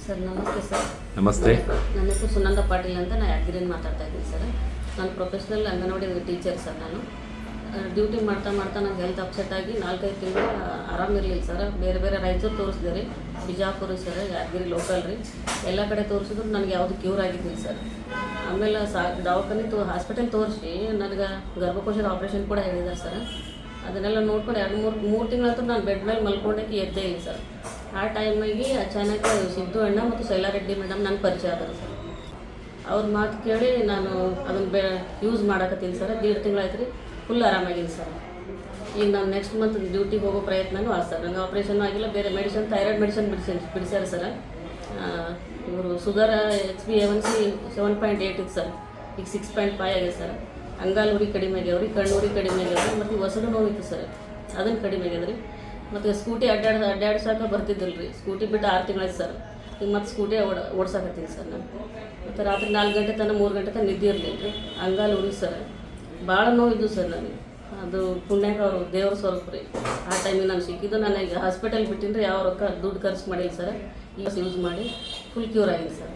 Sir ನಮಸ್ತೆ sir. ನಮಸ್ತೆ. ನನ್ನ ಹೆಸರು ಸುನಂದ ಪಾಟೀಲ್ ಅಂತ. ನಾನು ಯಾದಗಿರಿಯಿಂದ ಮಾತಾಡ್ತಾ ಇದ್ದೀನಿ ಸರ್. ನಾನು ಪ್ರೊಫೆಷ್ನಲ್ ಅಂಗನವಾಡಿ ಟೀಚರ್ ಸರ್. ನಾನು ಡ್ಯೂಟಿ ಮಾಡ್ತಾ ನಂಗೆ ಹೆಲ್ತ್ ಅಪ್ಸೆಟ್ ಆಗಿ 4-5 ತಿಂಗಳು ಆರಾಮಿರಲಿಲ್ಲ ಸರ್. ಬೇರೆ ಬೇರೆ ರಾಯಚೂರು ತೋರಿಸಿದೆ ರೀ, ಬಿಜಾಪುರ ಸರ್, ಯಾದಗಿರಿ ಲೋಕಲ್ ರೀ, ಎಲ್ಲ ಕಡೆ ತೋರಿಸಿದ್ರು ನನಗೆ ಯಾವುದು ಕ್ಯೂರ್ ಆಗಿದ್ದಿಲ್ಲ ಸರ್. ಆಮೇಲೆ ದವಾಖಾನೆ ಹಾಸ್ಪಿಟಲ್ ತೋರಿಸಿ ನನಗೆ ಗರ್ಭಕೋಶದ ಆಪ್ರೇಷನ್ ಕೂಡ ಹೇಳಿದ್ದಾರೆ ಸರ್. ಅದನ್ನೆಲ್ಲ ನೋಡ್ಕೊಂಡು 2-3 ತಿಂಗಳಂತೂ ನಾನು ಬೆಡ್ ಮೇಲೆ ಮಲ್ಕೊಂಡಕ್ಕೆ ಎದ್ದೇ ಇಲ್ಲ ಸರ್. ಆ ಟೈಮಿಗೆ ಅಚಾನಕ್ ಸಿದ್ದು ಅಣ್ಣ ಮತ್ತು ಶೈಲಾರೆಡ್ಡಿ ಮೇಡಮ್ ನನ್ನ ಪರಿಚಯ ಆದರು ಸರ್. ಅವ್ರ ಮಾತು ಕೇಳಿ ನಾನು ಅದನ್ನು ಯೂಸ್ ಮಾಡಕತ್ತೀನಿ ಸರ್. 1.5 ತಿಂಗಳಾಯ್ತು ರೀ, ಫುಲ್ ಆರಾಮಾಗಿಲ್ಲ ಸರ್. ಈಗ ನಾನು ನೆಕ್ಸ್ಟ್ ಮಂತ್ ಡ್ಯೂಟಿಗೆ ಹೋಗೋ ಪ್ರಯತ್ನನೂ ಆಗ ಸರ್. ನನಗೆ ಆಪ್ರೇಷನ್ ಆಗಿಲ್ಲ, ಬೇರೆ ಮೆಡಿಸಿನ್, ಥೈರಾಯ್ಡ್ ಮೆಡಿಸಿನ್ ಬಿಡಿಸ್ಯಾರ ಸರ್. ಇವರು ಶುಗರ್ HbA1c 7.8 ಇತ್ತು ಸರ್, ಈಗ 6.5 ಆಗಿದೆ ಸರ್. ಅಂಗಾಲು ಉರಿ ಕಡಿಮೆ ಆಗ್ಯಾವ್ರಿ, ಕಣ್ಣು ಉರಿ ಕಡಿಮೆ ಆಗ್ಯಾವ್ರಿ, ಮತ್ತು ಹೊಸದು ನೋವಿತ್ತು ಸರ್, ಅದನ್ನು ಕಡಿಮೆ ಆಗ್ಯದ್ರಿ. ಮತ್ತು ಸ್ಕೂಟಿ ಅಡ್ಡಾಡ್ಸಾಕ ಬರ್ತಿದ್ದಿಲ್ಲ ರೀ. ಸ್ಕೂಟಿ ಬಿಟ್ಟು 6 ತಿಂಗಳಾಯ್ತು ಸರ್. ಈಗ ಮತ್ತೆ ಸ್ಕೂಟಿ ಓಡ್ಸಾಕತ್ತೀನಿ ಸರ್ ನಾನು. ಮತ್ತು ರಾತ್ರಿ 4 ಗಂಟೆ ತನಕ 3 ಗಂಟೆ ತನಕ ನಿದ್ದೆ ಇರಲಿಲ್ಲ ರೀ. ಅಂಗಾಲು ಉರಿ ಸರ್, ಭಾಳ ನೋವಿದ್ದು ಸರ್ ನನಗೆ. ಅದು ಪುಣ್ಯಕ್ಕೆ ಅವರು ದೇವ್ರ ಸ್ವರೂಪ ರೀ. ಆ ಟೈಮಿಗೆ ನಾನು ಸಿಕ್ಕಿದ್ದು. ನಾನು ಈಗ ಹಾಸ್ಪಿಟಲ್ ಬಿಟ್ಟಿನಿ ರೀ, ಯಾವ ರೊಕ್ಕ ದುಡ್ಡು ಖರ್ಚು ಮಾಡಿಲ್ಲ ಸರ್. ಯೂಸ್ ಮಾಡಿ ಫುಲ್ ಕ್ಯೂರ್ ಆಗಿದೆ ಸರ್.